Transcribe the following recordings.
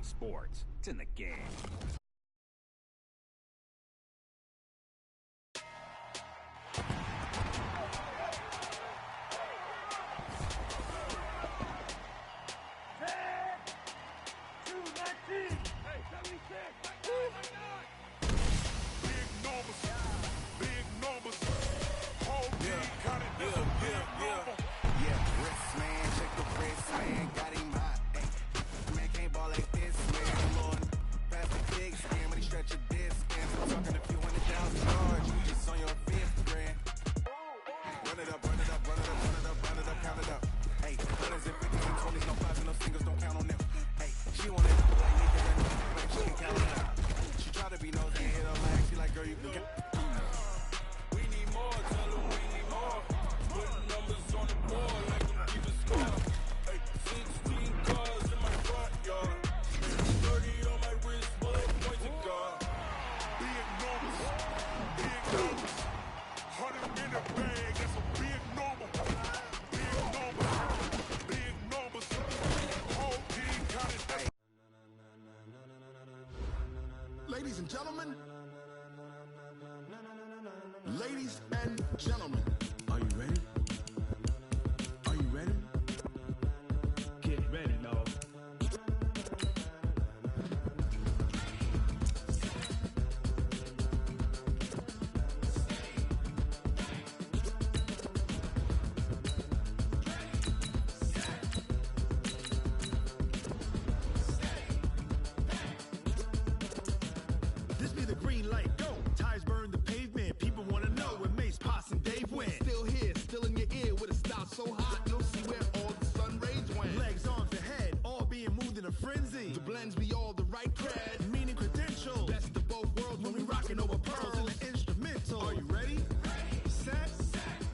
sports. It's in the game. Ladies and gentlemen, ladies and gentlemen, are you ready? Are you ready? Get ready, y'all. This be the green light, go. Tires burn the pavement. People wanna know when Mace, Pops, and Dave went. Still here, still in your ear with a style so hot, you'll see where all the sun rays went. Legs on for head, all being moved in a frenzy. The blends be all the right cred, meaning credentials. Best of both worlds when we rockin' over pearls in the instrumental. Are you ready? Set,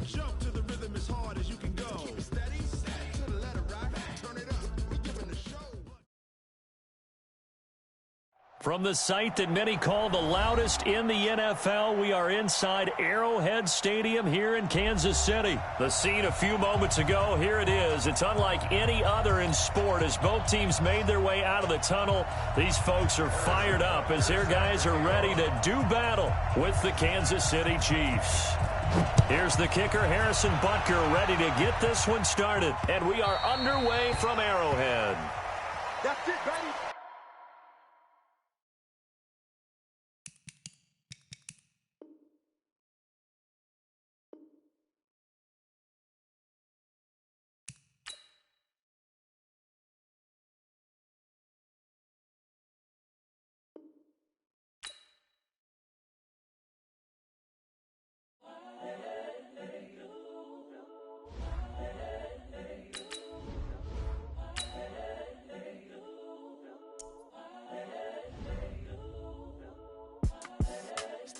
jump to the rhythm as hard as you can go. Keep it steady, to the letter right, turn it up. We giving the show. From the site that many call the loudest in the NFL, we are inside Arrowhead Stadium here in Kansas City. The scene a few moments ago, here it is. It's unlike any other in sport as both teams made their way out of the tunnel. These folks are fired up as their guys are ready to do battle with the Kansas City Chiefs. Here's the kicker, Harrison Butker, ready to get this one started. And we are underway from Arrowhead. That's it, baby.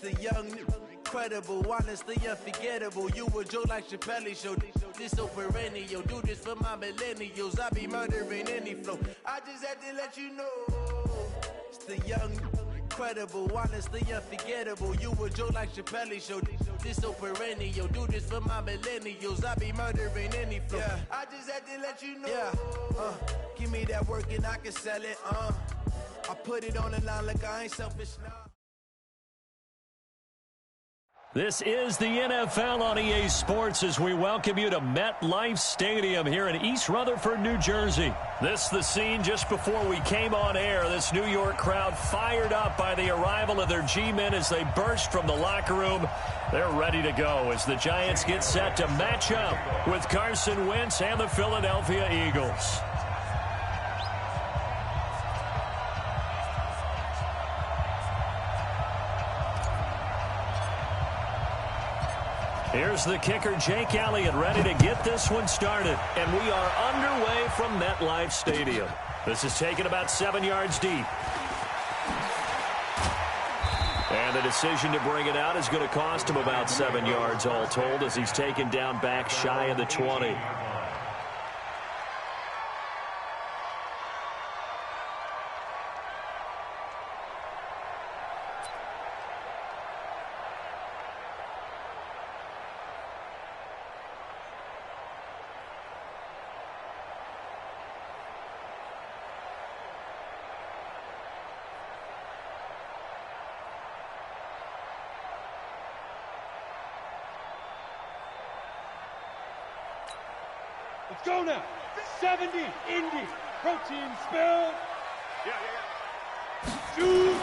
The young, incredible, honestly unforgettable. You a Joe like Chappelle show. This so perennial. Do this for my millennials. I be murdering any flow. I just had to let you know. It's the young, incredible, honestly unforgettable. You a Joe like Chappelle show. This so perennial. Do this for my millennials. I be murdering any flow. Yeah. I just had to let you know. Yeah. Give me that work and I can sell it. I put it on the line like I ain't selfish now. This is the NFL on EA Sports as we welcome you to MetLife Stadium here in East Rutherford, New Jersey. This the scene just before we came on air. This New York crowd fired up by the arrival of their G-men as they burst from the locker room. They're ready to go as the Giants get set to match up with Carson Wentz and the Philadelphia Eagles. Here's the kicker, Jake Elliott, ready to get this one started. And we are underway from MetLife Stadium. This is taken about 7 yards deep. And the decision to bring it out is going to cost him about 7 yards all told as he's taken down back shy of the 20. Let's go now. 70 Indy. Protein spill. Shoot.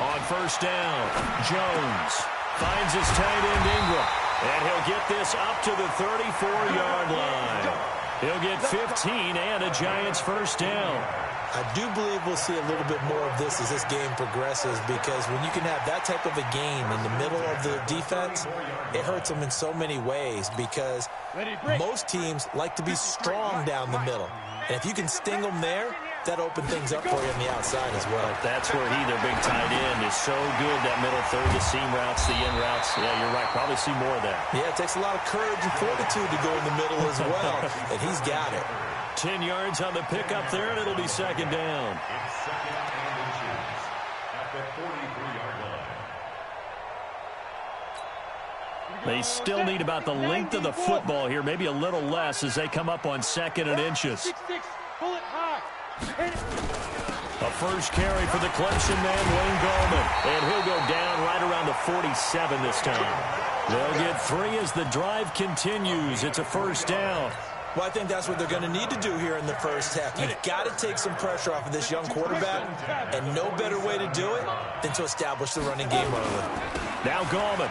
On first down, Jones finds his tight end Ingram. And he'll get this up to the 34-yard line. He'll get 15 and a Giants first down. I do believe we'll see a little bit more of this as this game progresses, because when you can have that type of a game in the middle of the defense, it hurts them in so many ways, because most teams like to be strong down the middle. And if you can sting them there, that opens things up for you on the outside as well. That's where their big tight end, is so good, that middle third, the seam routes, the in routes. Yeah, you're right. Probably see more of that. Yeah, it takes a lot of courage and fortitude to go in the middle as well, and he's got it. 10 yards on the pickup there, and it'll be second down. It's second down and inches at the 43-yard line. They still need about the length of the football here, maybe a little less, as they come up on second and inches. Pull it high. A first carry for the Clemson man, Wayne Gallman. And he'll go down right around the 47 this time. They'll get 3 as the drive continues. It's a first down. Well, I think that's what they're going to need to do here in the first half. You've got to take some pressure off of this young quarterback, and no better way to do it than to establish the running game early. Now Gallman.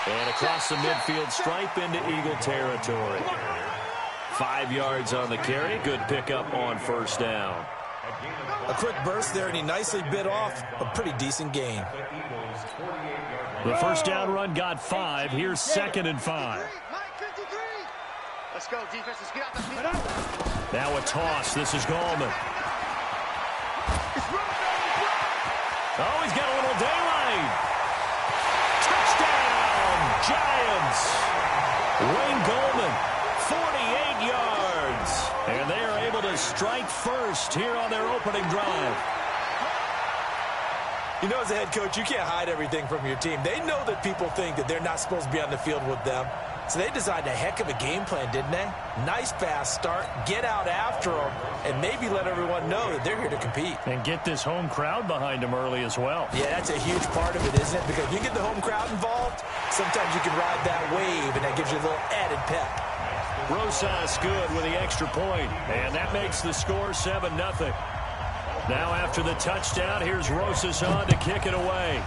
And across the midfield stripe into Eagle territory. 5 yards on the carry. Good pickup on first down. A quick burst there, and he nicely bit off a pretty decent gain. The first down run got 5. Here's second and 5. Let's go, defense. Let's get out the field. Now a toss. This is Gallman. Oh, he's got a little daylight. Touchdown, Giants. Wayne Gallman, 48 yards. And they are able to strike first here on their opening drive. You know, as a head coach, you can't hide everything from your team. They know that people think that they're not supposed to be on the field with them. So they designed a heck of a game plan, didn't they? Nice fast start, get out after them, and maybe let everyone know that they're here to compete. And get this home crowd behind them early as well. Yeah, that's a huge part of it, isn't it? Because if you get the home crowd involved, sometimes you can ride that wave, and that gives you a little added pep. Rosas good with the extra point, and that makes the score 7-0. Now after the touchdown, here's Rosas on to kick it away.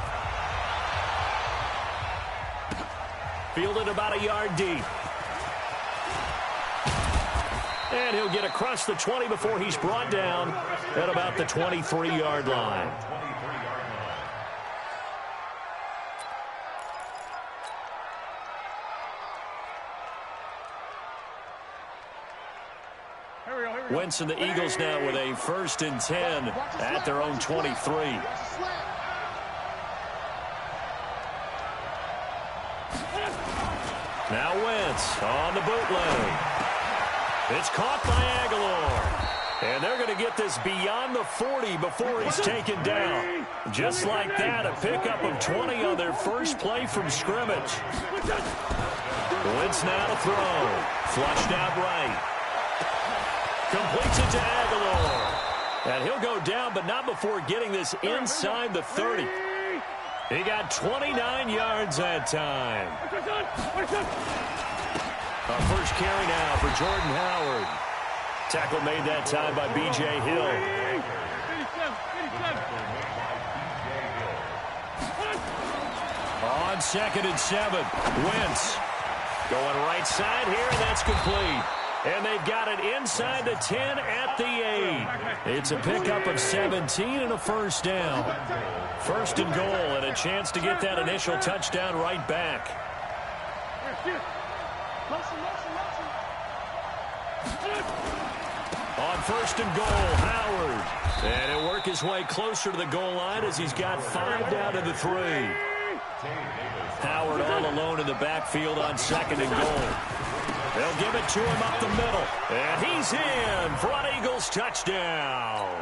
Fielded about a yard deep. And he'll get across the 20 before he's brought down at about the 23-yard line. Wentz and the Eagles now with a 1st and 10 at their own 23. Now Wentz on the bootleg. It's caught by Aguilar. And they're going to get this beyond the 40 before he's taken down. Just like that, a pickup of 20 on their first play from scrimmage. Wentz now to throw. Flushed out right. Completes it to Aguilar. And he'll go down, but not before getting this inside the 30. He got 29 yards that time. Our first carry now for Jordan Howard. Tackle made that time by B.J. Hill. On 2nd and 7, Wentz going right side here, and that's complete. And they've got it inside the 10 at the 8. It's a pickup of 17 and a first down. 1st and goal, and a chance to get that initial touchdown right back. On 1st and goal, Howard. And he'll work his way closer to the goal line as he's got 5 down to the 3. Howard all alone in the backfield on 2nd and goal. They'll give it to him up the middle. And he's in for an Eagles touchdown.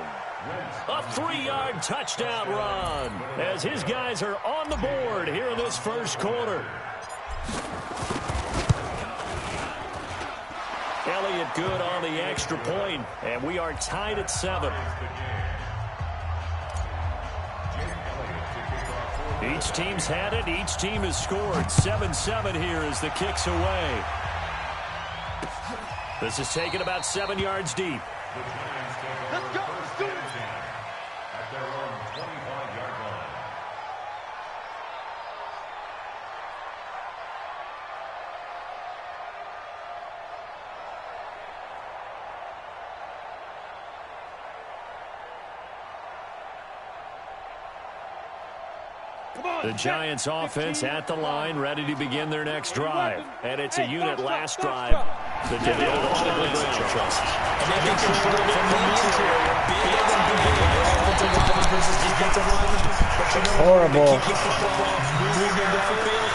A 3-yard touchdown run as his guys are on the board here in this first quarter. Elliott good on the extra point, and we are tied at 7. Each team's had it. Each team has scored. 7-7 here as the kick's away. This is taken about 7 yards deep. Let's go. Let's do it. At their own 25-yard line. The Giants offense at the line, ready to begin their next drive. And it's a unit last drive that did it all on the ground. And they can control it from the interior. Big and big. Offensive lineman versus defensive lineman. But you know, horrible. Keep the football moving down the field.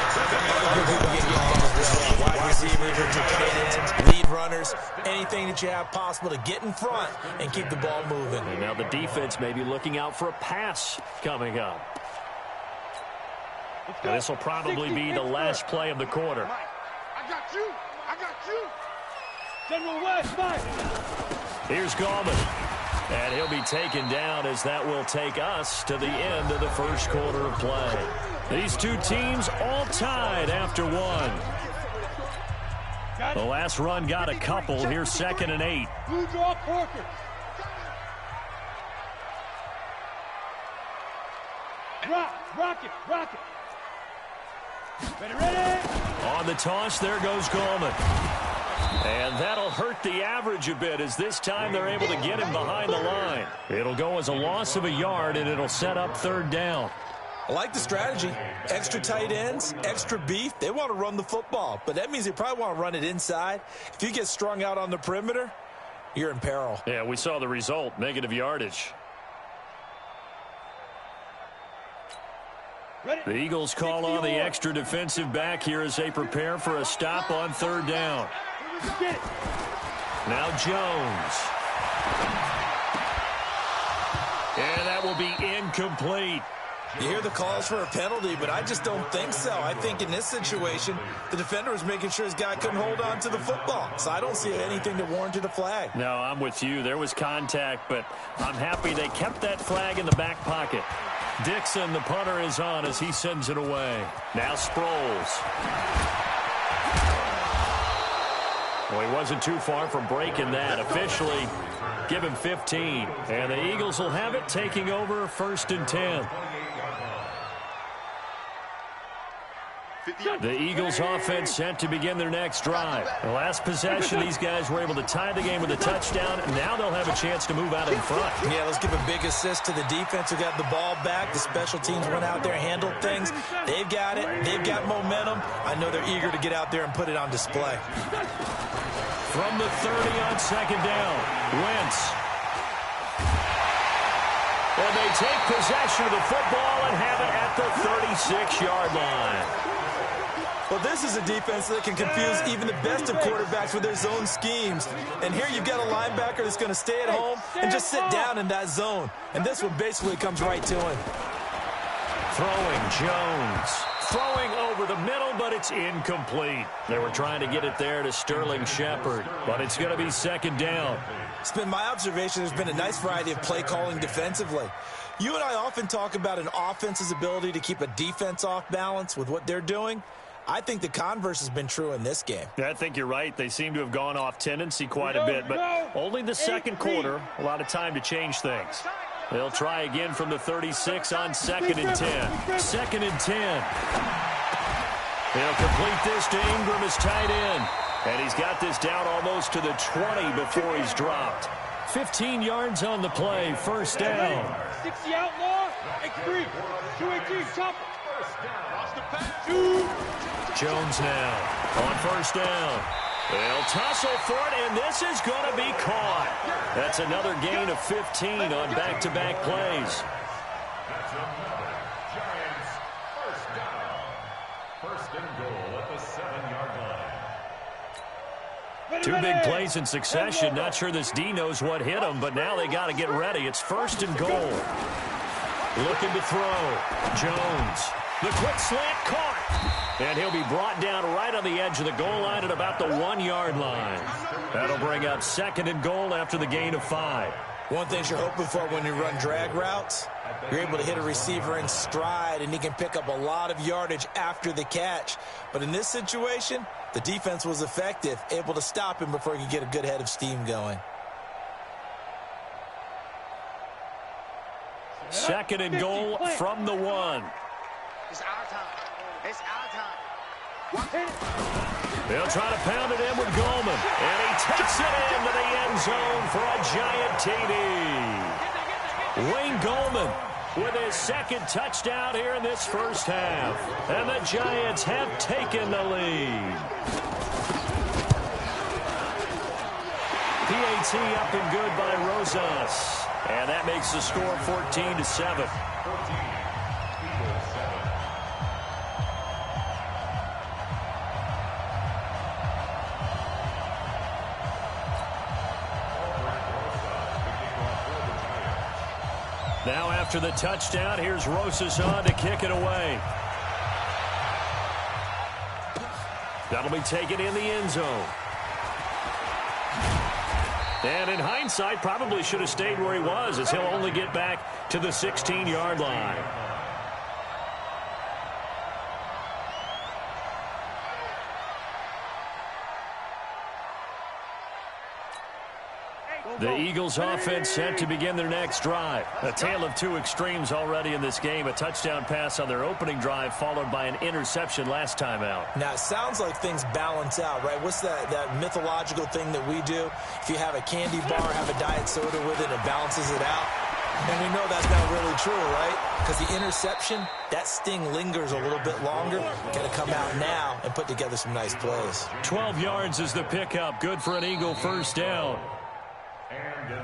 Wide receivers or tight ends, lead runners, anything that you have possible to get in front and keep the ball moving. And now the defense may be looking out for a pass coming up. And this will probably be the last play of the quarter. I got you. I got you. General West, Mike. Here's Gallman. And he'll be taken down as that will take us to the end of the first quarter of play. These two teams all tied after one. The last run got a couple. Here's 2nd and 8. Blue draw Parker. Rock it. Ready. On the toss, there goes Gallman. And that'll hurt the average a bit as this time they're able to get him behind the line. It'll go as a loss of a yard, and it'll set up 3rd down. I like the strategy. Extra tight ends, extra beef. They want to run the football, but that means they probably want to run it inside. If you get strung out on the perimeter, you're in peril. Yeah, we saw the result, negative yardage. The Eagles call on the extra defensive back here as they prepare for a stop on 3rd down. Now Jones. And that will be incomplete. You hear the calls for a penalty, but I just don't think so. I think in this situation, the defender was making sure his guy couldn't hold on to the football. So I don't see anything that warranted a flag. No, I'm with you. There was contact, but I'm happy they kept that flag in the back pocket. Dixon, the punter, is on as he sends it away. Now Sproles. Well, he wasn't too far from breaking that. Officially, give him 15. And the Eagles will have it, taking over 1st and 10. The Eagles offense set to begin their next drive. The last possession, these guys were able to tie the game with a touchdown. Now they'll have a chance to move out in front. Yeah, let's give a big assist to the defense who got the ball back. The special teams went out there, handled things. They've got it. They've got momentum. I know they're eager to get out there and put it on display. From the 30 on 2nd down, Wentz. And they take possession of the football and have it at the 36-yard line. Well, this is a defense that can confuse even the best of quarterbacks with their zone schemes. And here you've got a linebacker that's going to stay at home and just sit down in that zone. And this one basically comes right to him. Throwing Jones. Throwing over the middle, but it's incomplete. They were trying to get it there to Sterling Shepard, but it's going to be 2nd down. It's been my observation there's been a nice variety of play calling defensively. You and I often talk about an offense's ability to keep a defense off balance with what they're doing. I think the converse has been true in this game. I think you're right. They seem to have gone off tendency quite a bit, but only the 2nd quarter, a lot of time to change things. They'll try again from the 36 on 2nd and 10. 2nd and 10. They'll complete this to Ingram as tight end. And he's got this down almost to the 20 before he's dropped. 15 yards on the play, 1st down. 60 outlaw, X3, 218, chopper. Jones now on 1st down. They'll tussle for it, and this is going to be caught. That's another gain of 15 on back-to-back plays. That's another Giants 1st down. 1st and goal at the 7-yard line. Two big plays in succession. Not sure this D knows what hit him, but now they got to get ready. It's 1st and goal. Looking to throw. Jones. The quick slant caught. And he'll be brought down right on the edge of the goal line at about the 1-yard line. That'll bring up 2nd and goal after the gain of 5. One thing you're hoping for when you run drag routes, you're able to hit a receiver in stride, and he can pick up a lot of yardage after the catch. But in this situation, the defense was effective, able to stop him before he could get a good head of steam going. Second and goal from the 1. It's our time. It's our time. They'll try to pound it in with Goldman. And he takes it into the end zone for a giant TD. Wayne Goldman with his second touchdown here in this first half. And the Giants have taken the lead. PAT up and good by Rosas. And that makes the score 14-7. Now after the touchdown, here's Rosas on to kick it away. That'll be taken in the end zone. And in hindsight, probably should have stayed where he was, as he'll only get back to the 16-yard line. The Eagles offense set to begin their next drive. A tale of two extremes already in this game. A touchdown pass on their opening drive followed by an interception last time out. Now, it sounds like things balance out, right? What's that mythological thing that we do? If you have a candy bar, have a diet soda with it, it balances it out. And we know that's not really true, right? Because the interception, that sting lingers a little bit longer. Got to come out now and put together some nice plays. 12 yards is the pickup. Good for an Eagle first down.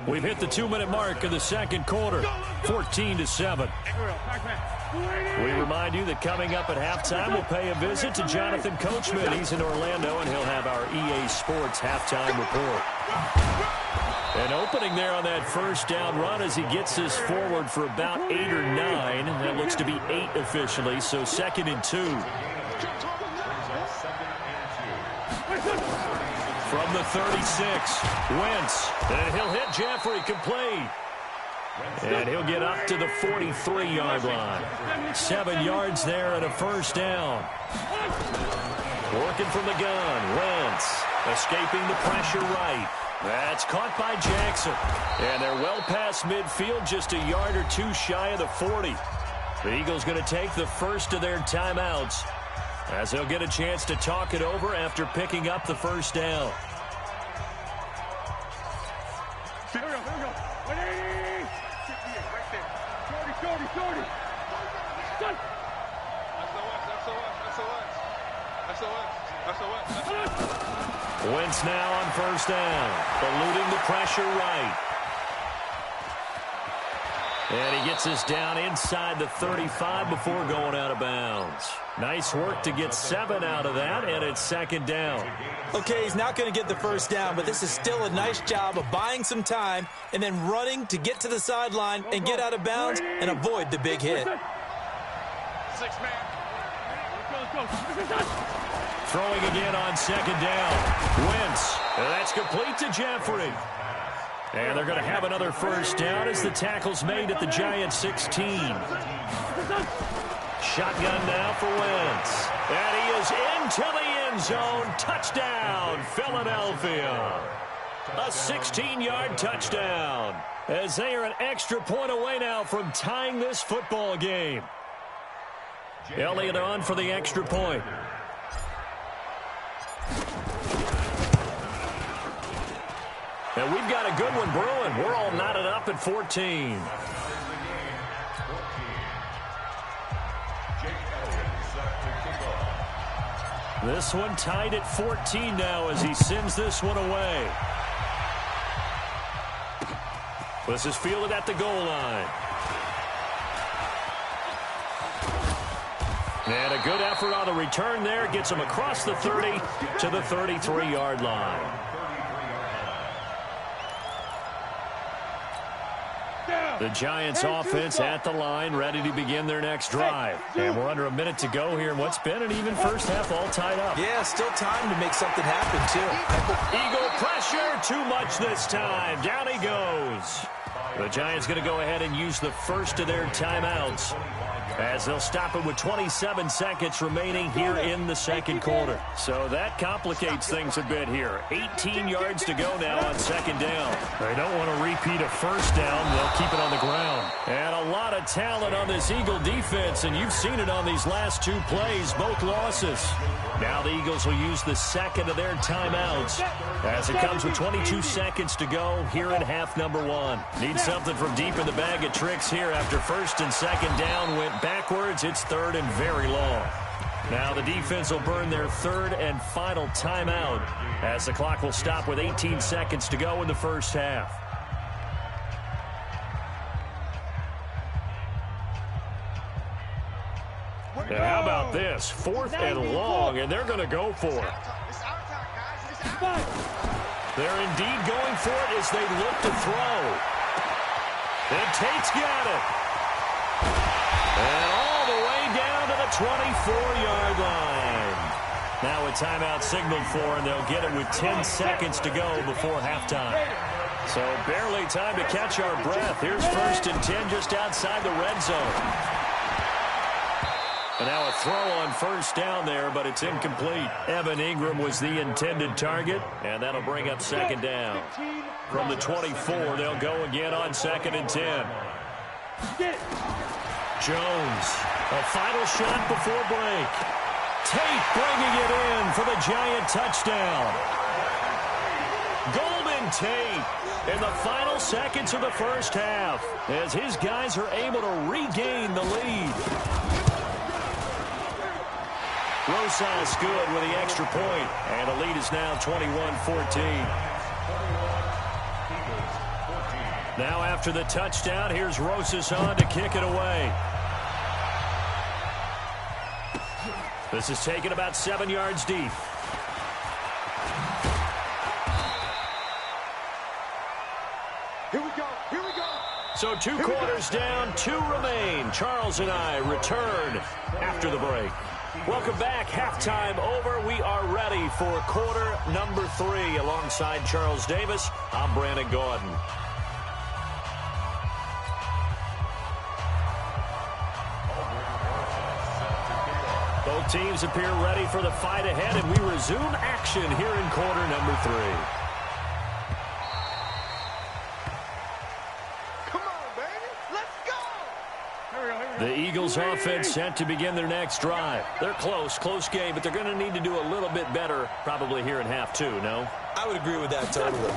We've hit the 2-minute mark of the second quarter, 14-7. We remind you that coming up at halftime, we'll pay a visit to Jonathan Coachman. He's in Orlando, and he'll have our EA Sports halftime report. An opening there on that first down run as he gets us forward for about 8 or 9. That looks to be 8 officially, so 2nd and 2. From the 36, Wentz, and he'll hit Jeffrey complete. And he'll get up to the 43-yard line. 7 yards there and a first down. Working from the gun, Wentz, escaping the pressure right. That's caught by Jackson. And they're well past midfield, just a yard or two shy of the 40. The Eagles going to take the first of their timeouts, as they'll get a chance to talk it over after picking up the first down. Here we go. 180. Right there. 40. Wentz now on first down, eluding the pressure right. And he gets us down inside the 35 before going out of bounds. Nice work to get 7 out of that, and it's second down. Okay, he's not going to get the first down, but this is still a nice job of buying some time and then running to get to the sideline and get out of bounds and avoid the big hit. 6 man. Throwing again on second down. Wentz, and that's complete to Jeffrey. And they're going to have another first down as the tackle's made at the Giants' 16. Shotgun now for Wentz. And he is into the end zone. Touchdown, Philadelphia. A 16-yard touchdown, as they are an extra point away now from tying this football game. Elliott on for the extra point. And we've got a good one brewing. We're all knotted up at 14. This one tied at 14 now as he sends this one away. This is fielded at the goal line. And a good effort on the return there. Gets him across the 30 to the 33-yard line. Down. The Giants offense at the line, ready to begin their next drive. And we're under a minute to go here in what's been an even first half, all tied up. Yeah, still time to make something happen, too. Eagle pressure, too much this time. Down he goes. The Giants going to go ahead and use the first of their timeouts, as they'll stop it with 27 seconds remaining here in the second quarter. So that complicates things a bit here. 18 yards to go now on second down. They don't want to repeat a first down. They'll keep it on the ground. And a lot of talent on this Eagle defense, and you've seen it on these last two plays, both losses. Now the Eagles will use the second of their timeouts, as it comes with 22 seconds to go here in half number one. Need something from deep in the bag of tricks here after first and second down went backwards. It's third and very long. Now the defense will burn their third and final timeout, as the clock will stop with 18 seconds to go in the first half. And how about this? Fourth and long, and they're going to go for it. They're indeed going for it as they look to throw. And Tate's got it. And all the way down to the 24-yard line. Now a timeout signaled for, and they'll get it with 10 seconds to go before halftime. So barely time to catch our breath. Here's first and 10 just outside the red zone. And now a throw on first down there, but it's incomplete. Evan Ingram was the intended target, and that'll bring up second down. From the 24, they'll go again on second and 10. Jones, a final shot before break. Tate bringing it in for the Giant touchdown. Golden Tate in the final seconds of the first half, as his guys are able to regain the lead. Rosas good with the extra point, and the lead is now 21-14. Now after the touchdown, here's Rosas on to kick it away. This is taken about 7 yards deep. Here we go. Here we go. So 2 quarters down, 2 remain. Charles and I return after the break. Welcome back. Halftime over. We are ready for quarter number 3. Alongside Charles Davis, I'm Brandon Gordon. Both teams appear ready for the fight ahead, and we resume action here in quarter number 3. The Eagles offense set to begin their next drive. They're close game, but they're going to need to do a little bit better probably here in half 2, no? I would agree with that totally.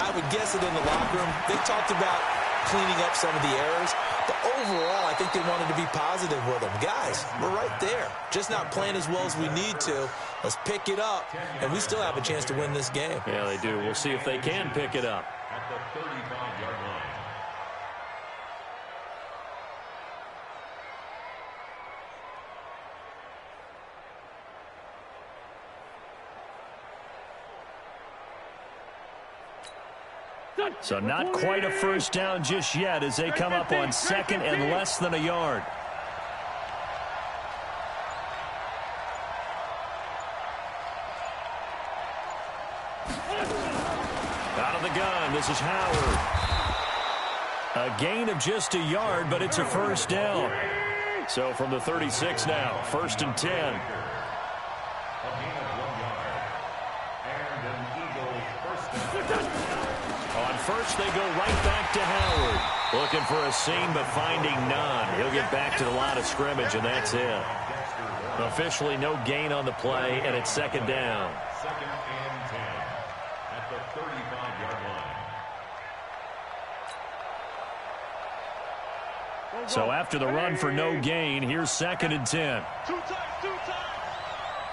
I would guess it in the locker room. They talked about cleaning up some of the errors, but overall I think they wanted to be positive with them. Guys, we're right there. Just not playing as well as we need to. Let's pick it up, and we still have a chance to win this game. Yeah, they do. We'll see if they can pick it up. At the 35-yard line. So not quite a first down just yet as they come up on second and less than a yard. Out of the gun, this is Howard. A gain of just a yard, but it's a first down. So from the 36 now, first and 10. First, they go right back to Howard. Looking for a seam, but finding none. He'll get back to the line of scrimmage, and that's it. Officially no gain on the play, and it's second down. Second and 10 at the 35-yard line. So after the run for no gain, here's second and 10. 2 times.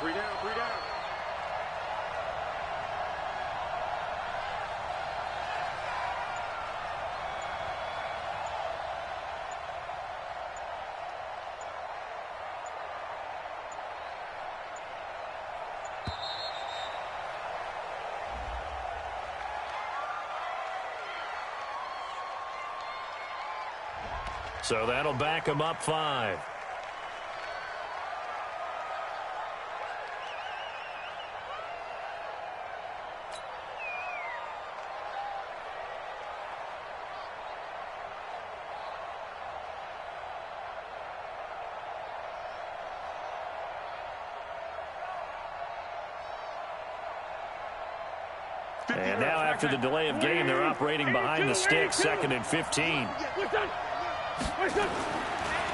3 down. So that'll back them up 5. And now after the delay of game, they're operating behind the sticks, 2nd and 15.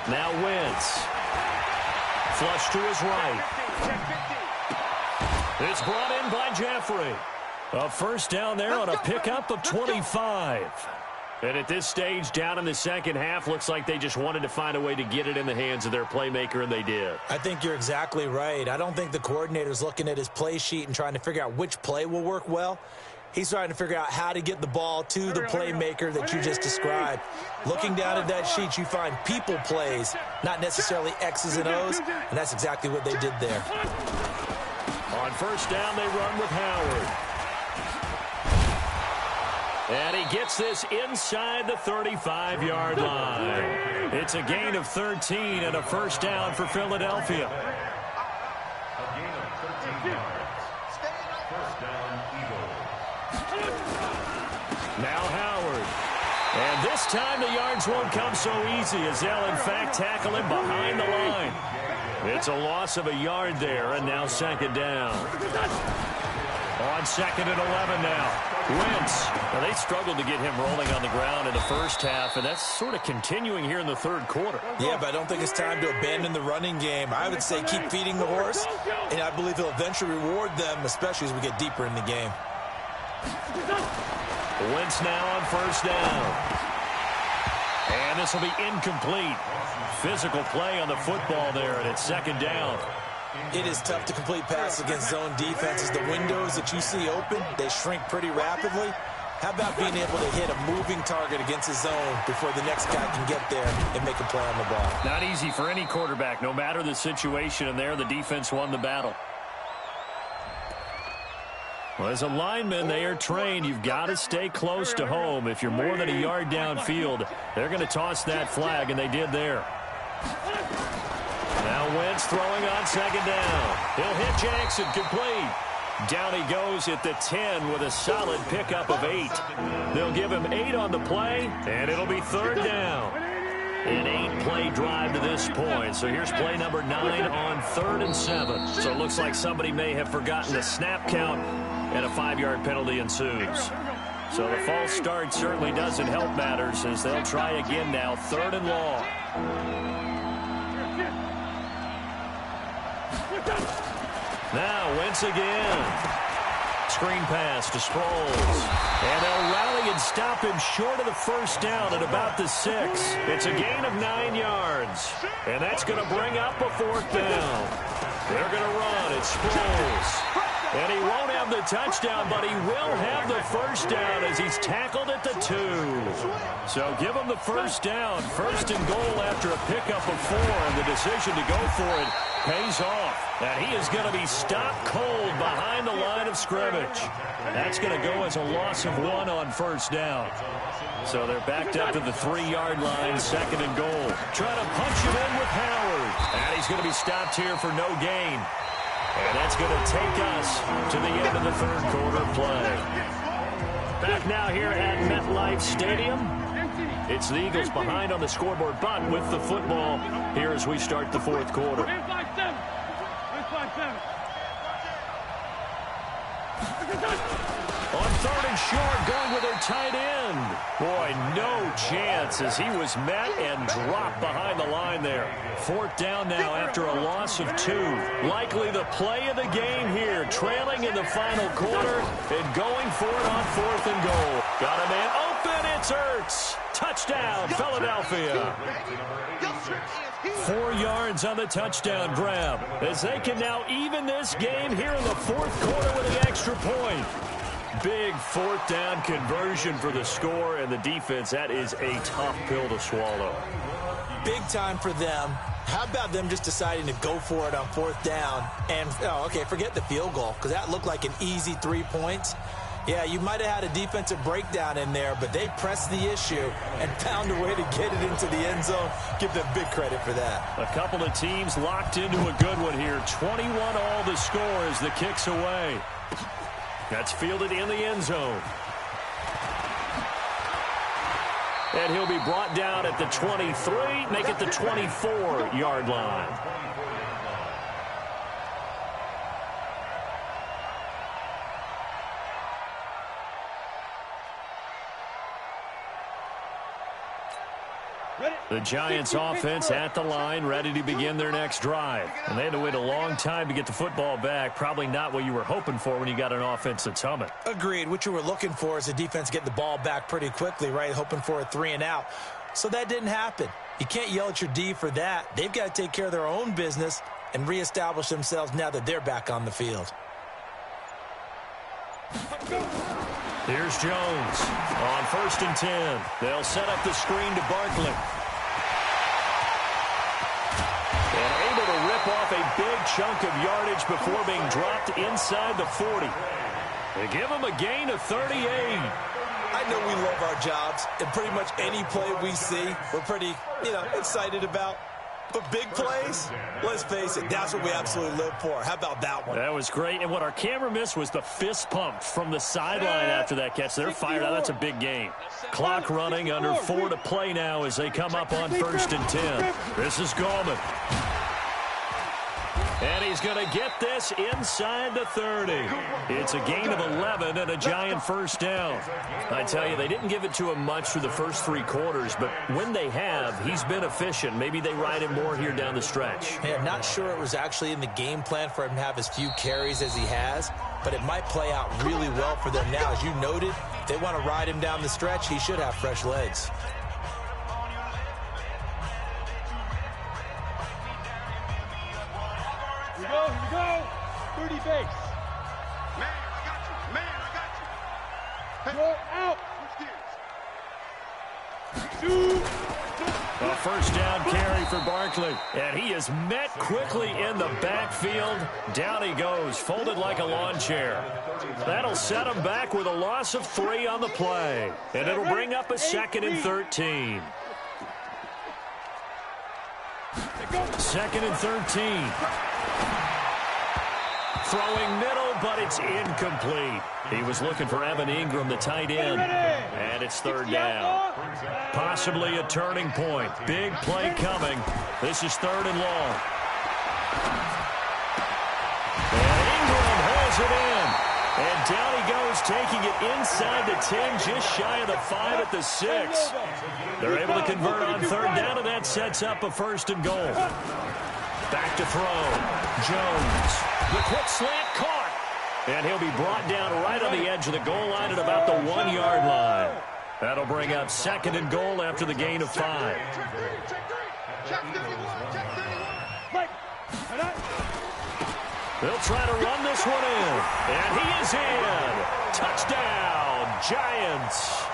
Now Wentz. Flush to his right. It's brought in by Jeffrey. A first down there on a pickup of 25. And at this stage, down in the second half, looks like they just wanted to find a way to get it in the hands of their playmaker, and they did. I think you're exactly right. I don't think the coordinator's looking at his play sheet and trying to figure out which play will work well. He's trying to figure out how to get the ball to the playmaker that you just described. Looking down at that sheet, you find people plays, not necessarily X's and O's, and that's exactly what they did there. On first down, they run with Howard. And he gets this inside the 35-yard line. It's a gain of 13 and a first down for Philadelphia. A gain of 13 yards. First down, Eagles. Now Howard. And this time the yards won't come so easy as they'll, in fact, tackle him behind the line. It's a loss of a yard there, and now second down. On 2nd and 11 now. Wentz. Now, they struggled to get him rolling on the ground in the first half, and that's sort of continuing here in the third quarter. Yeah, but I don't think it's time to abandon the running game. I would say keep feeding the horse, and I believe he'll eventually reward them, especially as we get deeper in the game. Wentz now on first down. And this will be incomplete. Physical play on the football there, and it's second down. It is tough to complete passes against zone defenses. The windows that you see open, they shrink pretty rapidly. How about being able to hit a moving target against a zone before the next guy can get there and make a play on the ball? Not easy for any quarterback, no matter the situation, and there the defense won the battle. Well, as a lineman, they are trained. You've got to stay close to home. If you're more than a yard downfield, they're going to toss that flag, and they did there. Now Wentz throwing on second down. He'll hit Jackson, complete. Down he goes at the 10 with a solid pickup of 8. They'll give him 8 on the play, and it'll be third down. An 8-play drive to this point. So here's play number 9 on 3rd and 7. So it looks like somebody may have forgotten the snap count, and a 5-yard penalty ensues. So the false start certainly doesn't help matters as they'll try again now, 3rd and long. Now Wentz again. Screen pass to Sproles. And they'll rally and stop him short of the first down at about the 6. It's a gain of 9 yards. And that's going to bring up a 4th down. They're going to run. It's Sproles. And he won't have the touchdown, but he will have the first down as he's tackled at the 2. So give him the first down. 1st and goal after a pickup of 4. And the decision to go for it pays off. And he is going to be stopped cold behind the line of scrimmage. That's going to go as a loss of 1 on first down. So they're backed up to the 3-yard line, 2nd and goal. Trying to punch it in with Howard. And he's going to be stopped here for no gain. And that's going to take us to the end of the third quarter play. Back now here at MetLife Stadium. It's the Eagles behind on the scoreboard, but with the football here as we start the fourth quarter. On 3rd and short, going with their tight end. Boy, no chance as he was met and dropped behind the line there. 4th down now after a loss of 2. Likely the play of the game here, trailing in the final quarter and going for it on 4th and goal. Got a man open, it's Ertz. Touchdown, Philadelphia. 4 yards on the touchdown grab as they can now even this game here in the fourth quarter with an extra point. Big 4th down conversion for the score, and the defense, that is a tough pill to swallow. Big time for them. How about them just deciding to go for it on 4th down and, forget the field goal because that looked like an easy 3 points. Yeah, you might have had a defensive breakdown in there, but they pressed the issue and found a way to get it into the end zone. Give them big credit for that. A couple of teams locked into a good one here. 21 all the score as the kick's away. That's fielded in the end zone. And he'll be brought down at the 23, make it the 24-yard line. The Giants offense at the line, ready to begin their next drive. And they had to wait a long time to get the football back. Probably not what you were hoping for when you got an offense that's humming. Agreed. What you were looking for is the defense getting the ball back pretty quickly, right? Hoping for a 3-and-out. So that didn't happen. You can't yell at your D for that. They've got to take care of their own business and reestablish themselves now that they're back on the field. Here's Jones on 1st and 10. They'll set up the screen to Barkley. And able to rip off a big chunk of yardage before being dropped inside the 40. They give him a gain of 38. I know we love our jobs, and pretty much any play we see, we're pretty, excited about. But big plays, let's face it, that's what we absolutely live for. How about that one? That was great. And what our camera missed was the fist pump from the sideline after that catch. They're fired out. That's a big game. Clock running, under 4 to play now as they come up on 1st and 10. This is Gallman. And he's going to get this inside the 30. It's a gain of 11 and a Giant first down. I tell you, they didn't give it to him much through the first 3 quarters, but when they have, he's been efficient. Maybe they ride him more here down the stretch. Hey, I'm not sure it was actually in the game plan for him to have as few carries as he has, but it might play out really well for them now. As you noted, if they want to ride him down the stretch, he should have fresh legs. Here we go. 30 base. Man, I got you. Man, I got you. Go out. A first down carry for Barkley. And he is met quickly in the backfield. Down he goes, folded like a lawn chair. That'll set him back with a loss of 3 on the play. And it'll bring up a 2nd and 13. 2nd and 13. Throwing middle, but it's incomplete. He was looking for Evan Ingram, the tight end. And it's 3rd down. Possibly a turning point. Big play coming. This is 3rd and long. And Ingram holds it in. And down he goes, taking it inside the 10, just shy of the 5 at the 6. They're able to convert on 3rd down, and that sets up a 1st and goal. Back to throw. Jones. The quick slant caught. And he'll be brought down right on the edge of the goal line at about the 1-yard line. That'll bring up 2nd and goal after the gain of 5. They'll try to run this one in. And he is in. Touchdown, Giants.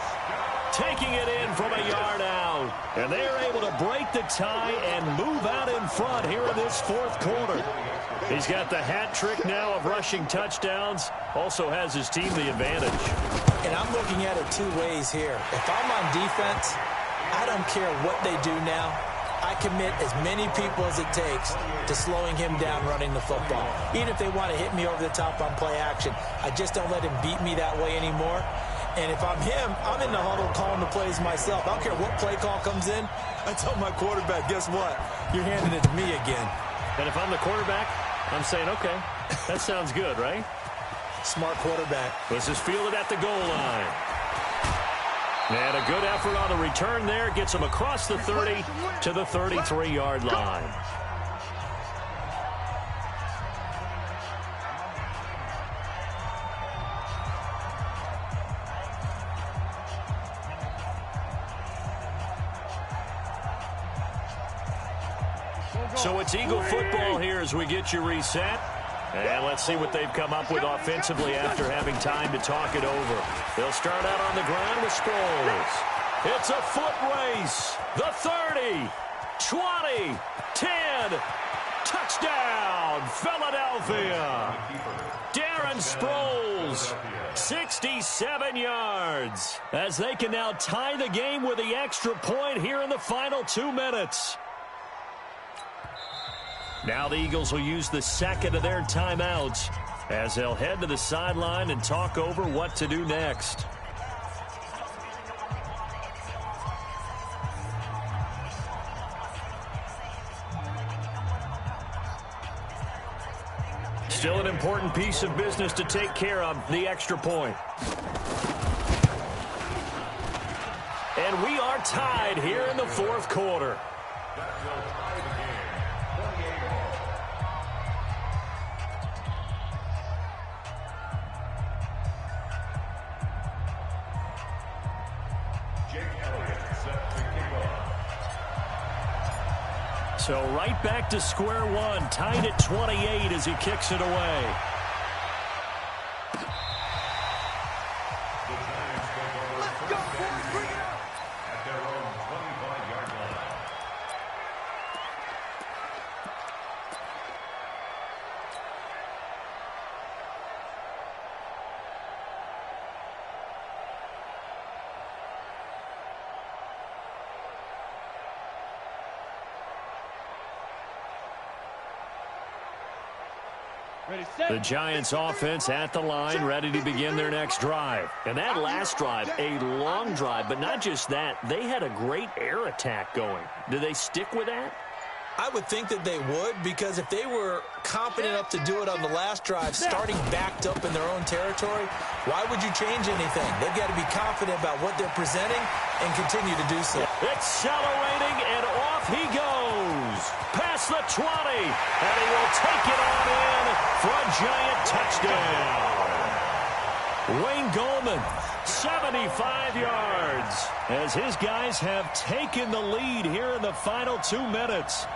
Taking it in from a yard out. And they are able to break the tie and move out in front here in this 4th quarter. He's got the hat trick now of rushing touchdowns. Also has his team the advantage. And I'm looking at it 2 ways here. If I'm on defense, I don't care what they do now. I commit as many people as it takes to slowing him down running the football. Even if they want to hit me over the top on play action, I just don't let him beat me that way anymore. And if I'm him, I'm in the huddle calling the plays myself. I don't care what play call comes in. I tell my quarterback, guess what? You're handing it to me again. And if I'm the quarterback, I'm saying, okay, that sounds good, right? Smart quarterback. This is fielded at the goal line. And a good effort on the return there. Gets him across the 30 to the 33-yard line. So it's Eagle football here as we get you reset. And let's see what they've come up with offensively after having time to talk it over. They'll start out on the ground with Sproles. It's a foot race. The 30, 20, 10. Touchdown, Philadelphia. Darren on Sproles. 67 yards. As they can now tie the game with the extra point here in the final 2 minutes. Now the Eagles will use the second of their timeouts as they'll head to the sideline and talk over what to do next. Still an important piece of business to take care of, the extra point. And we are tied here in the fourth quarter. That will tie the game. 28-all. Jake Elliott set to kick off. So right back to square one, tied at 28 as he kicks it away. The Giants take over first and 10 at their own 25-yard line. Ready, set. The Giants offense at the line, ready to begin their next drive. And that last drive, a long drive, but not just that, they had a great air attack going. Do they stick with that? I would think that they would, because if they were confident enough to do it on the last drive, starting backed up in their own territory, why would you change anything? They've got to be confident about what they're presenting and continue to do so. Accelerating, and off he goes. Past the 20, and he will take it on in for a Giant touchdown. Wayne Goldman, 75 yards, as his guys have taken the lead here in the final 2 minutes.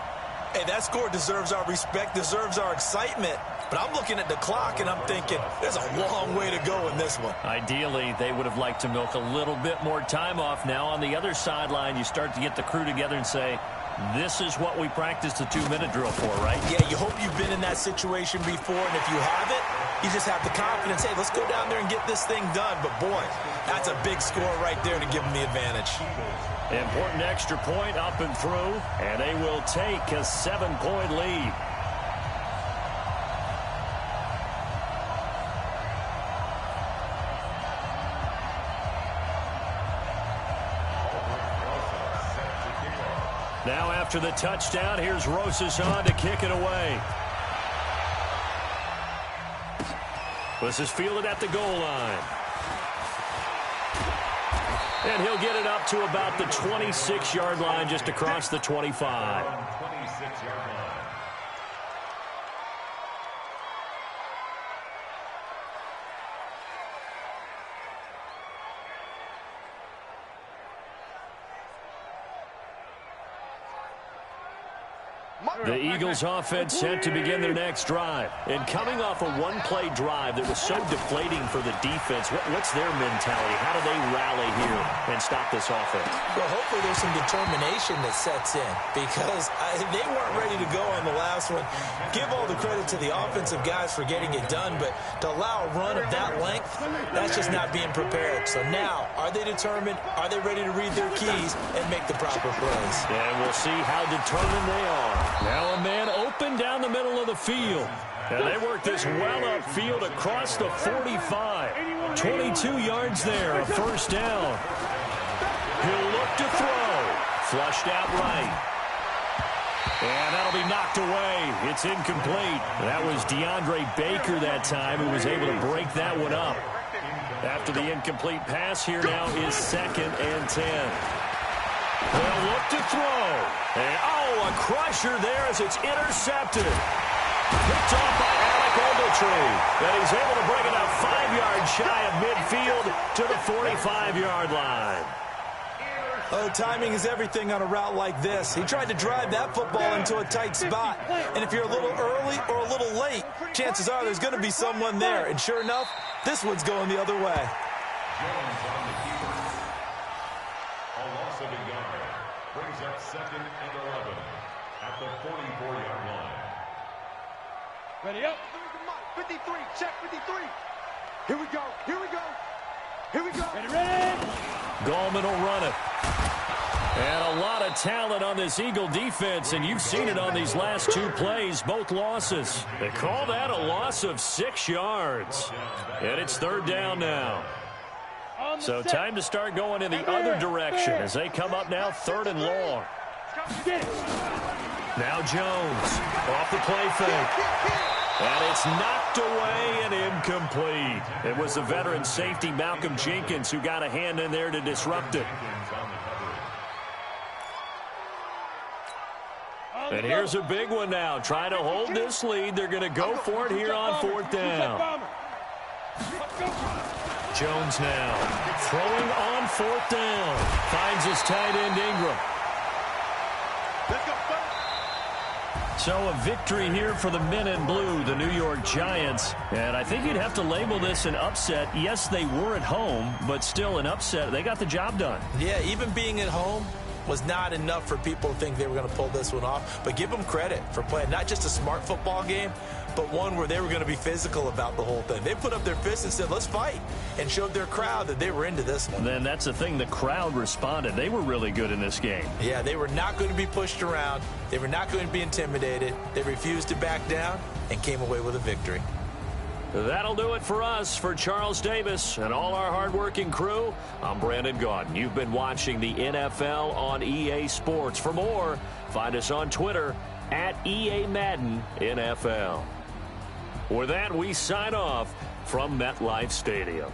Hey, that score deserves our respect, deserves our excitement. But I'm looking at the clock, and I'm thinking, there's a long way to go in this one. Ideally, they would have liked to milk a little bit more time off. Now, on the other sideline, you start to get the crew together and say, this is what we practiced the 2-minute drill for, right? Yeah, you hope you've been in that situation before, and if you haven't, you just have the confidence, hey, let's go down there and get this thing done. But, boy, that's a big score right there to give them the advantage. Important extra point up and through, and they will take a 7-point lead. Now after the touchdown, here's Rosas on to kick it away. This is fielded at the goal line. And he'll get it up to about the 26-yard line, just across the 25. 26-yard line. The Eagles offense set to begin their next drive. And coming off a one-play drive that was so deflating for the defense, what's their mentality? How do they rally here and stop this offense? Well, hopefully there's some determination that sets in, because they weren't ready to go on the last one. Give all the credit to the offensive guys for getting it done, but to allow a run of that length, that's just not being prepared. So now, are they determined? Are they ready to read their keys and make the proper plays? And we'll see how determined they are. Now a man open down the middle of the field. And they work this well upfield across the 45. 22 yards there, a first down. He'll look to throw. Flushed out right. And that'll be knocked away. It's incomplete. That was DeAndre Baker that time who was able to break that one up. After the incomplete pass, here now is 2nd and 10. They'll look to throw. And, a crusher there as it's intercepted. Picked off by Alec Ogletree. And he's able to bring it up 5 yards shy of midfield to the 45-yard line. Oh, timing is everything on a route like this. He tried to drive that football into a tight spot. And if you're a little early or a little late, chances are there's going to be someone there. And sure enough, this one's going the other way. Jones on the keeper. A loss of a yard. Brings up 2nd and 11 at the 44-yard line. Ready up. 53. Check 53. Here we go. Here we go. Here we go. Ready. Gallman will run it. And a lot of talent on this Eagle defense, and you've seen it on these last two plays, both losses. They call that a loss of 6 yards. And it's third down now. So time to start going in the other direction as they come up now third and long. Now Jones off the play fake. And it's knocked away and incomplete. It was the veteran safety Malcolm Jenkins who got a hand in there to disrupt it. And here's a big one now. Trying to hold this lead. They're going to go for it here on fourth down. Jones now throwing on fourth down. Finds his tight end Ingram. So a victory here for the men in blue, the New York Giants. And I think you'd have to label this an upset. Yes, they were at home, but still an upset. They got the job done. Yeah, even being at home was not enough for people to think they were going to pull this one off. But give them credit for playing not just a smart football game, but one where they were going to be physical about the whole thing. They put up their fists and said, let's fight, and showed their crowd that they were into this one. Then that's the thing. The crowd responded. They were really good in this game. Yeah, they were not going to be pushed around. They were not going to be intimidated. They refused to back down and came away with a victory. That'll do it for us. For Charles Davis and all our hardworking crew, I'm Brandon Gaudin. You've been watching the NFL on EA Sports. For more, find us on Twitter at EA Madden NFL. With that, we sign off from MetLife Stadium.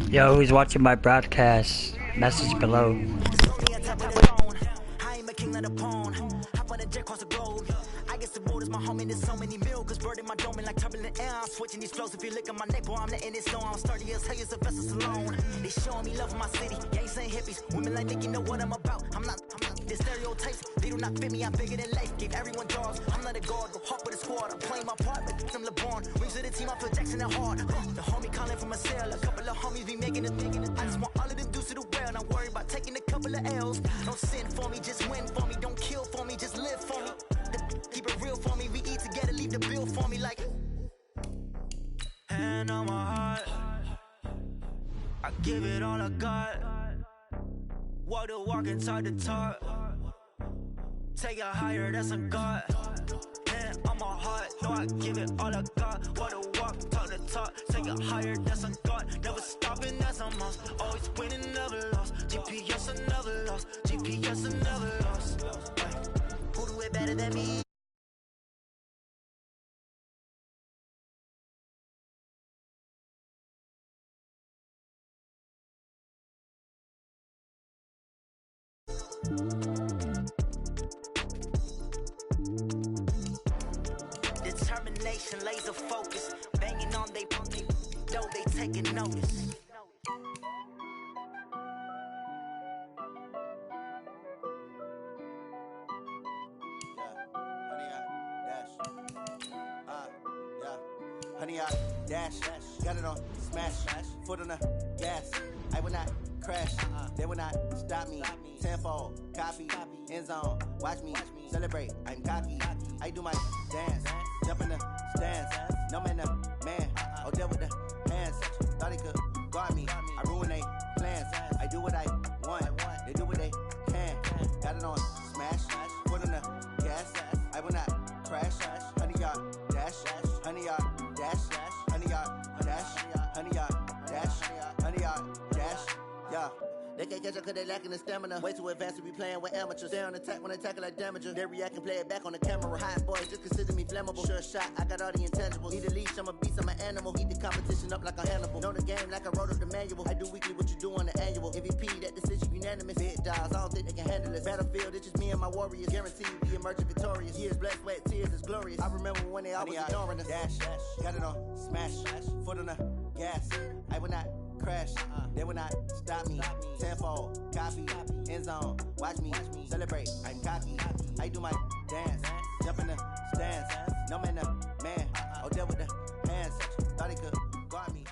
Yo, who's watching my broadcast? Message below. Switching these flows, if you look at my neck, boy, I'm letting it slow. I'm sturdy as hell, as a vessel alone. They showing me love in my city. Gangs ain't hippies. Women like think you know what I'm about. I'm not the stereotypes. They do not fit me. I'm bigger than life. Give everyone jaws. I'm not a guard. Go hop with a squad. I'm playing my part, but I'm LeBron. Rings to the team. I feel Jackson at heart. The homie calling from a cell. A couple of homies be making it. I just want all of them dudes to do well. Not worry about taking a couple of L's. Don't sin for me, just win for me. Don't kill for me, just live for me. Keep it real for me. We eat together, leave the bill for me like. Hand on my heart, I give it all I got. Walk the walk and talk the talk. take it higher, that's a God. Man, I'm a heart, no, I give it all I got. What a walk, talk the talk, take it higher, that's a God. Never stopping, that's a must. Always winning, never lost. GPS, I never lost. GPS, I never lost. Who do it better than me? Determination, laser focus, banging on they though they taking notice. Honey, I dash, got it on smash, foot on the gas. I will not crash, they will not stop me. Tenfold, copy, end zone, watch me celebrate. I'm cocky, I do my dance, jump in the stands. No man, man, oh deal with the hands. Thought he could guard me, I ruin they plans. I do what I want, they do what they can. Got it on smash, foot on the gas. I will not crash, honey, y'all dash, honey, y'all dash, honey, y'all dash, honey, y'all dash, honey, y'all dash, yeah. They can't catch up cause they lacking the stamina. Way too advanced to be playing with amateurs. They on attack when they tackle like damager. They react and play it back on the camera. Hot boys just consider me flammable. Sure shot, I got all the intangibles. Need a leash, I'm a beast, I'm an animal. Heat the competition up like a Hannibal. Know the game like I wrote up the manual. I do weekly what you do on the annual. MVP, that decision unanimous. Big dogs, I don't think they can handle it. Battlefield, it's just me and my warriors. Guaranteed we emerging victorious. Years, blood, sweat, tears, it's glorious. I remember when they always ignoring us. Dash, got it on smash, foot on the gas. I will not crash, they will not stop me. Tenfold, copy, end zone, watch me celebrate. I'm cocky, I do my dance, jump in the stands. No man, man, oh deal with the hands. Thought he could guard me.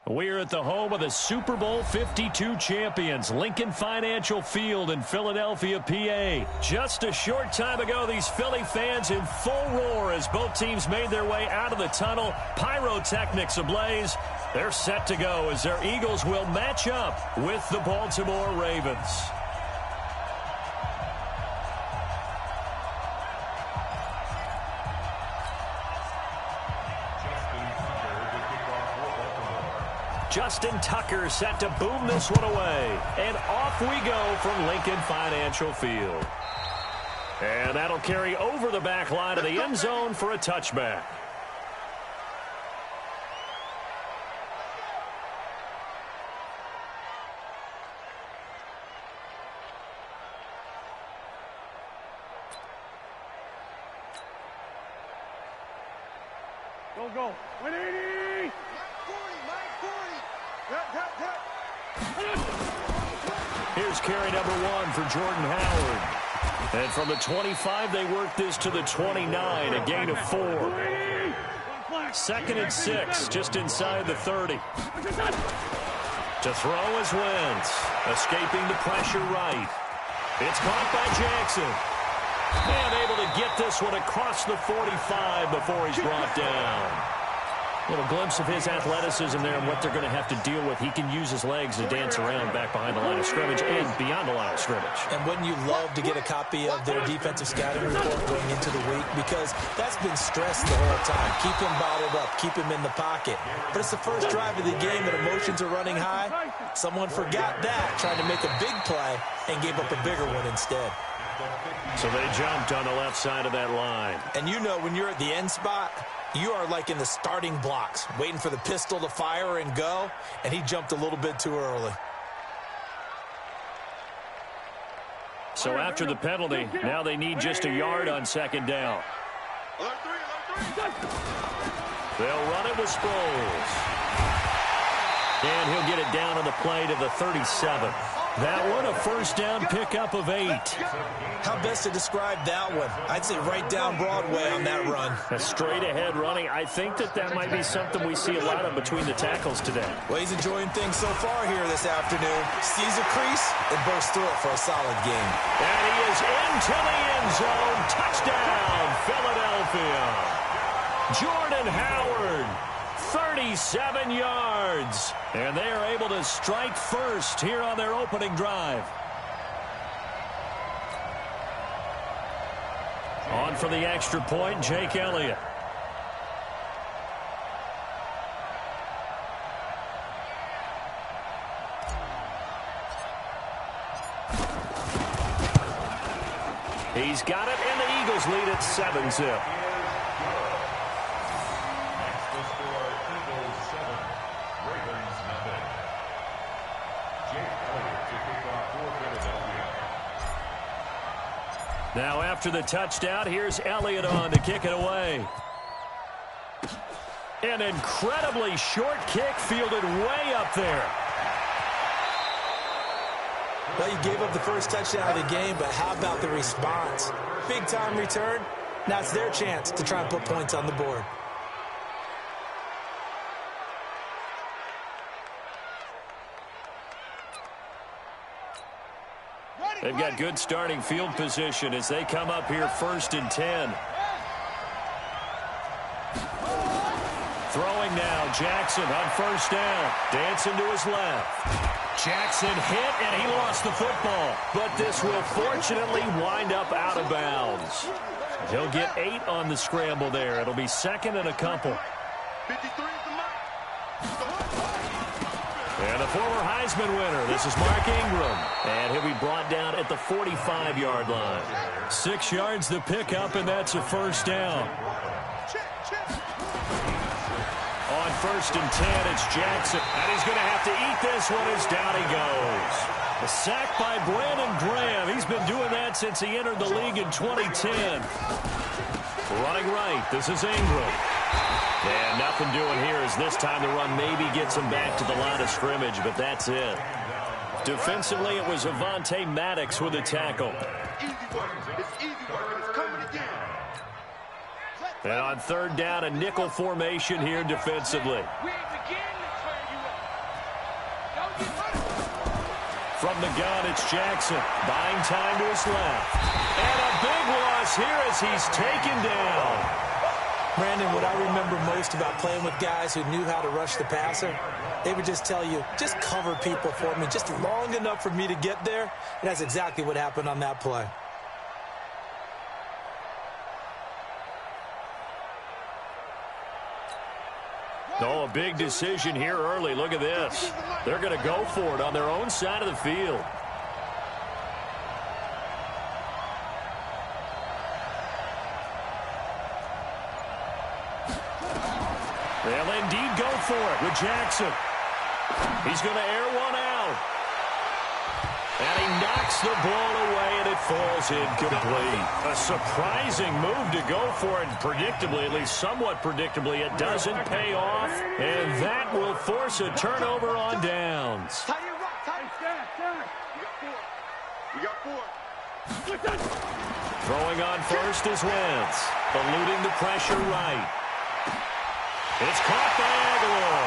We're at the home of the Super Bowl 52 champions, Lincoln Financial Field in Philadelphia, PA. Just a short time ago, these Philly fans in full roar as both teams made their way out of the tunnel. Pyrotechnics ablaze. They're set to go as their Eagles will match up with the Baltimore Ravens. Justin Tucker set to boom this one away. And off we go from Lincoln Financial Field. And that'll carry over the back line of the end zone for a touchback. Go. 180! Here's carry number 1 for Jordan Howard. And from the 25, they work this to the 29, a gain of 4. 2nd and 6, just inside the 30. To throw is Wentz, escaping the pressure right. It's caught by Jackson. And able to get this one across the 45 before he's brought down. A little glimpse of his athleticism there and what they're going to have to deal with. He can use his legs to dance around back behind the line of scrimmage and beyond the line of scrimmage. And wouldn't you love to get a copy of their defensive scouting report going into the week? Because that's been stressed the whole time. Keep him bottled up. Keep him in the pocket. But it's the first drive of the game and emotions are running high. Someone forgot that, trying to make a big play and gave up a bigger one instead. So they jumped on the left side of that line. And you know when you're at the end spot, you are like in the starting blocks, waiting for the pistol to fire and go, and he jumped a little bit too early. So after the penalty, now they need just a yard on 2nd down. They'll run it with Sproles. And he'll get it down on the play to the 37. That one, a first down pickup of 8. How best to describe that one? I'd say right down Broadway on that run. A straight-ahead running. I think that might be something we see a lot of between the tackles today. Well, he's enjoying things so far here this afternoon. Sees a crease and bursts through it for a solid game. And he is into the end zone. Touchdown, Philadelphia. Jordan Howard. 37 yards. And they are able to strike first here on their opening drive. On for the extra point, Jake Elliott. He's got it, and the Eagles lead at 7-0. Next to score, Eagles 7, Ravens nothing. Jake Elliott to kick off for Philadelphia. Now after the touchdown, here's Elliott on to kick it away. An incredibly short kick fielded way up there. Well, you gave up the first touchdown of the game, but how about the response? Big-time return. Now it's their chance to try and put points on the board. They've got good starting field position as they come up here 1st and 10. Throwing now, Jackson on 1st down. Dancing to his left. Jackson hit, and he lost the football. But this will fortunately wind up out of bounds. He'll get 8 on the scramble there. It'll be 2nd and a couple. 53 is the mark. And the former Heisman winner, this is Mark Ingram. And he'll be brought down at the 45-yard line. 6 yards to pick up, and that's a 1st down. On 1st and 10, it's Jackson. And he's going to have to eat this one as down he goes. A sack by Brandon Graham. He's been doing that since he entered the league in 2010. Running right, this is Ingram. And nothing doing here as this time the run maybe gets him back to the line of scrimmage, but that's it. Defensively, it was Avonte Maddox with a tackle. And on 3rd down, a nickel formation here defensively. From the gun, it's Jackson. Buying time to his left. And a big loss here as he's taken down. Brandon, what I remember most about playing with guys who knew how to rush the passer, they would just tell you, just cover people for me, just long enough for me to get there. And that's exactly what happened on that play. Oh, a big decision here early. Look at this. They're going to go for it on their own side of the field. They'll indeed go for it with Jackson. He's going to air one out. And he knocks the ball away, and it falls incomplete. A surprising move to go for it. Predictably, at least somewhat predictably, it doesn't pay off. And that will force a turnover on downs. Throwing on 1st is Wentz. Eluding the pressure right. It's caught by Aguilar.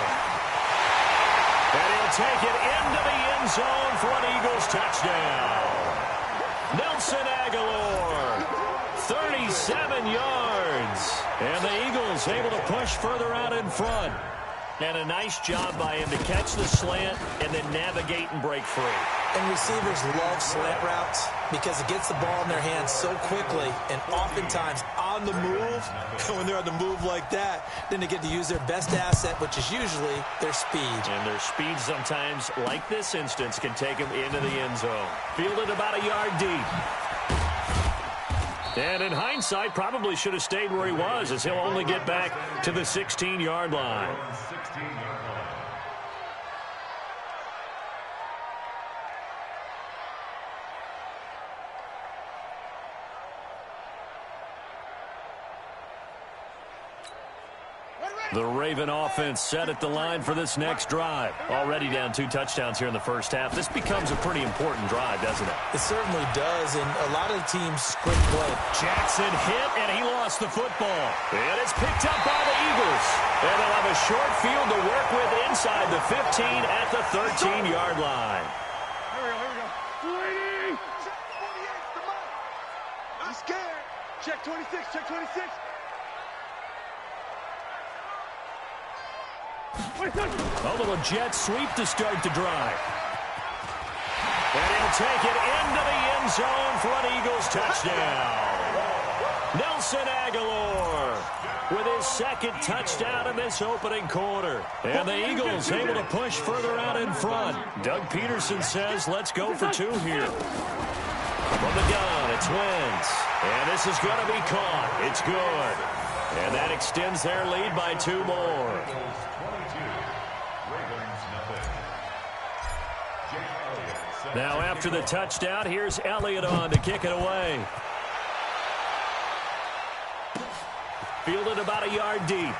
And he'll take it into the end zone for an Eagles touchdown. Nelson Aguilar, 37 yards. And the Eagles able to push further out in front. And a nice job by him to catch the slant and then navigate and break free. And receivers love slant routes because it gets the ball in their hands so quickly and oftentimes on the move. When they're on the move like that, then they get to use their best asset, which is usually their speed. And their speed sometimes, like this instance, can take them into the end zone. Fielded about a yard deep. And in hindsight, probably should have stayed where he was, as he'll only get back to the 16-yard line. The Raven offense set at the line for this next drive. Already down 2 touchdowns here in the first half. This becomes a pretty important drive, doesn't it? It certainly does, and a lot of teams script play. Jackson hit, and he lost the football. And it's picked up by the Eagles. And they'll have a short field to work with inside the 15 at the 13-yard line. Here we go. Check 48's the mark. I'm scared. Check 26, check 26. A little jet sweep to start the drive. And he'll take it into the end zone for an Eagles touchdown. Nelson Aguilar with his second touchdown in this opening quarter. And the Eagles able to push further out in front. Doug Peterson says, let's go for two here. From the gun, it's Wentz. And this is going to be caught. It's good. And that extends their lead by 2 more. Now after the touchdown, here's Elliott on to kick it away. Fielded about a yard deep.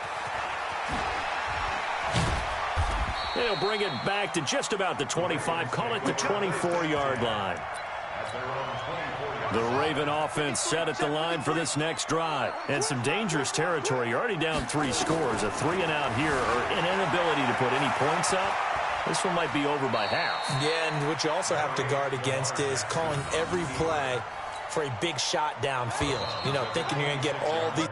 They'll bring it back to just about the 25. Call it the 24-yard line. The Raven offense set at the line for this next drive. And some dangerous territory. You're already down 3 scores. A 3-and-out here or an inability to put any points up. This one might be over by half. Yeah, and what you also have to guard against is calling every play for a big shot downfield. You know, thinking you're going to get all these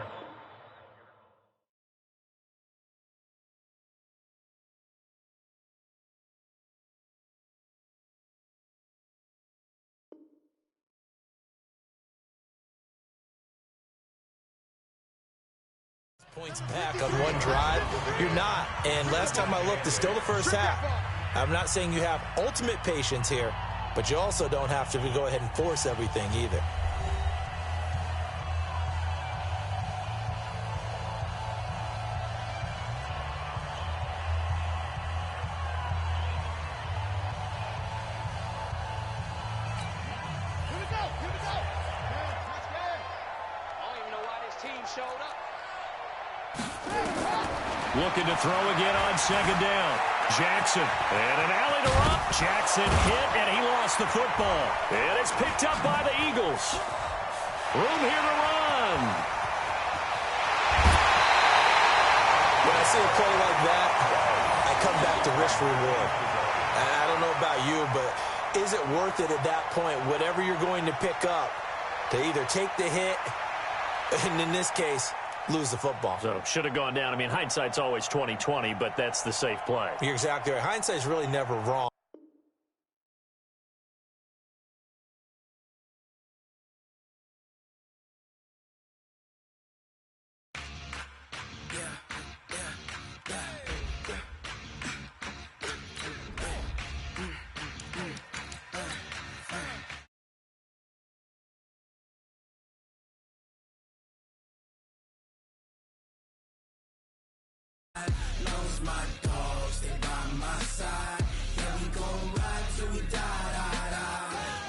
points back on one drive. You're not. And last time I looked, it's still the first half. I'm not saying you have ultimate patience here, but you also don't have to go ahead and force everything either. Here we go. That's good. I don't even know why this team showed up. Looking to throw again on second down. Jackson, and an alley to run. Jackson hit, and he lost the football. And it's picked up by the Eagles. Room here to run. When I see a play like that, I come back to risk reward. I don't know about you, but is it worth it at that point, whatever you're going to pick up, to either take the hit, and in this case, lose the football? So, should have gone down. I mean, hindsight's always 20/20, but that's the safe play. You're exactly right. Hindsight's really never wrong. Lost my dogs, they by my side. Yeah, we gon' ride till we die.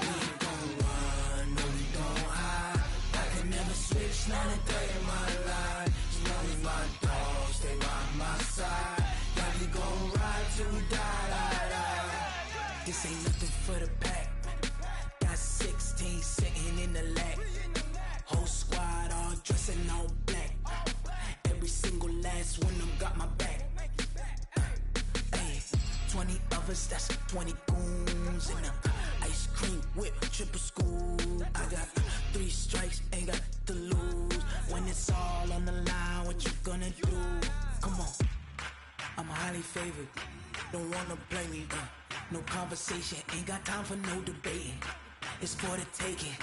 We ain't gon' run, no, we don't hide. I can never switch, not a day in my life. Lost my dogs, they by my side. Yeah, we gon' ride till we die. This ain't nothing for the pack. Got 16 sitting in the lap. Whole squad all dressing all black. Every single last one of them got my back. Hey, 20 of us, that's 20 goons. And ice cream whip, triple scoop. I got 3 strikes, ain't got to lose. When it's all on the line, what you gonna do? Come on, I'm highly favored. Don't wanna play me, no conversation. Ain't got time for no debating. It's for the taking,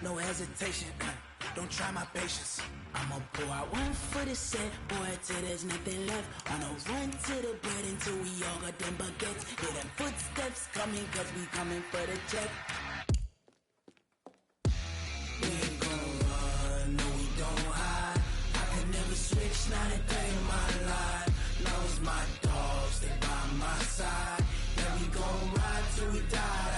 no hesitation. Don't try my patience. I'ma pour out one for the set, boy, till there's nothing left. On a run to the bread until we all got them baguettes. Hear them footsteps coming, cause we coming for the check. We ain't gon' run, no, we don't hide. I can never switch, not a day in my life. Lost my dogs, they by my side. Yeah, we gon' ride till we die.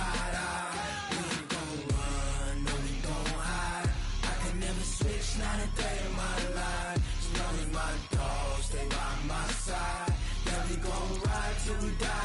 We ain't gon' run, no, we don't hide. I can never switch, not a day in my life. As long as my dogs stay by my side. Yeah, we gon' ride till we die.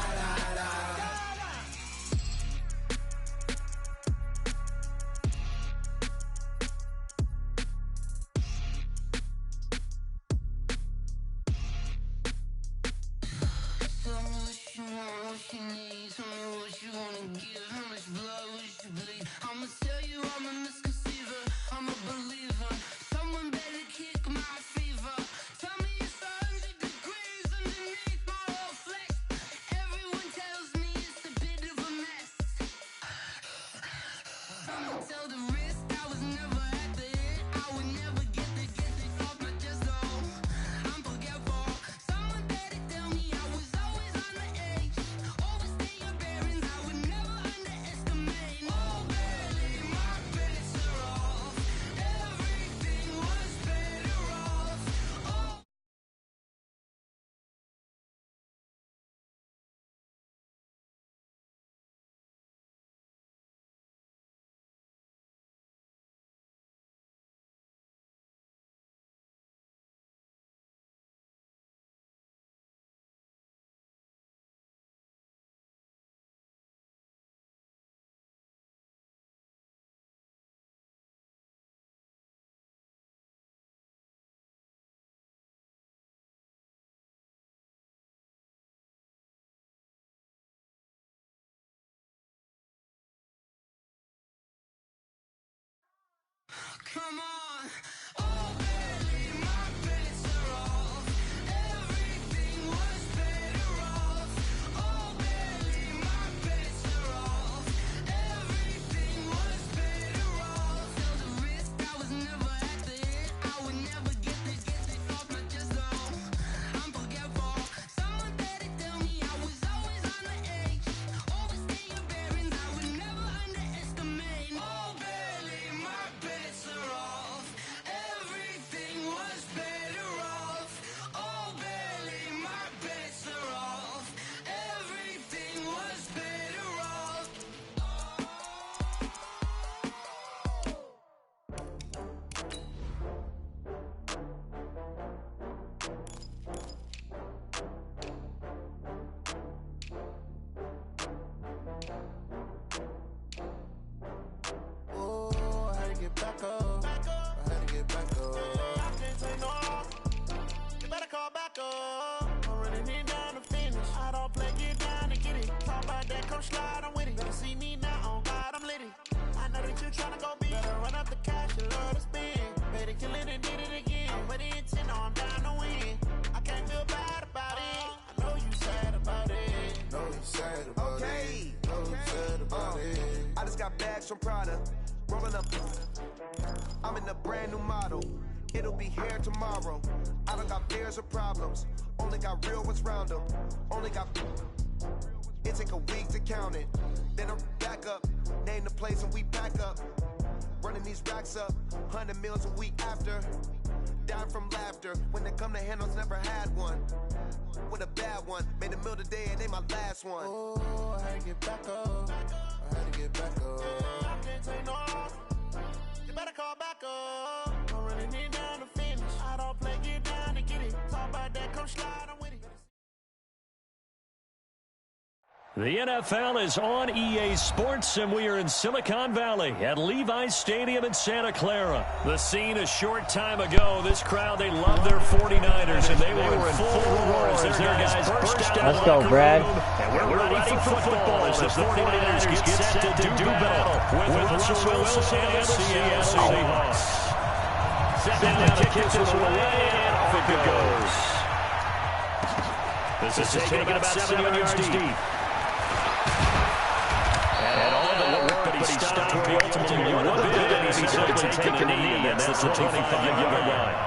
cash from Prada. Rolling up. I'm in a brand new model. It'll be here tomorrow. I don't got fears or problems. Only got real ones round them. Only got. It take a week to count it. Then I'm back up. Name the place and we back up. Running these racks up. 100 meals a week after. Dying from laughter. When they come to handles, never had one. With a bad one. Made a meal today and they my last one. Oh, I had to get back up. I had to get back up. I can't take no off. You better call back up. I'm running it down to finish. I don't play, get down to get it. Talk about that, come slide, I'm with it. The NFL is on EA Sports, and we are in Silicon Valley at Levi's Stadium in Santa Clara. The scene a short time ago, this crowd, they love their 49ers, and they were in full roar as their guys burst out. Let's go, Brad. And we're ready for football as the 49ers get set to do battle with Russell Wilson and the Seattle Seahawks. Set down to kick this one away, and off it goes. This is taken about 7 yards deep. And all the work, but he stopped where he ultimately would have been, and he's simply taken a knee, and that's the 25-yard line.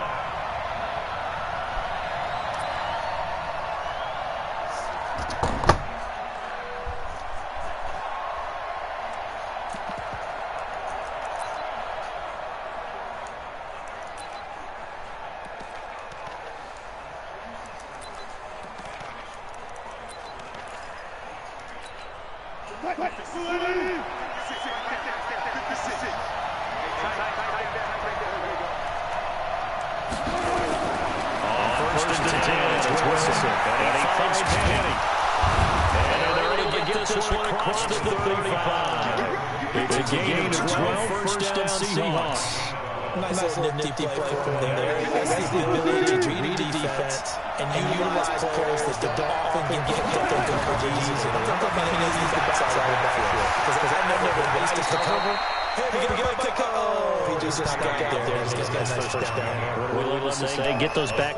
Nice little nifty play from there. That's the ability to read the defense and utilize players that don't often get open pretty easily. I'm going to use the backside of the backfield because I never wasted the cover. Hey, we're going to get a kick. Oh, he just got out there. He's got a nice first down. What do we love to say? Get those back.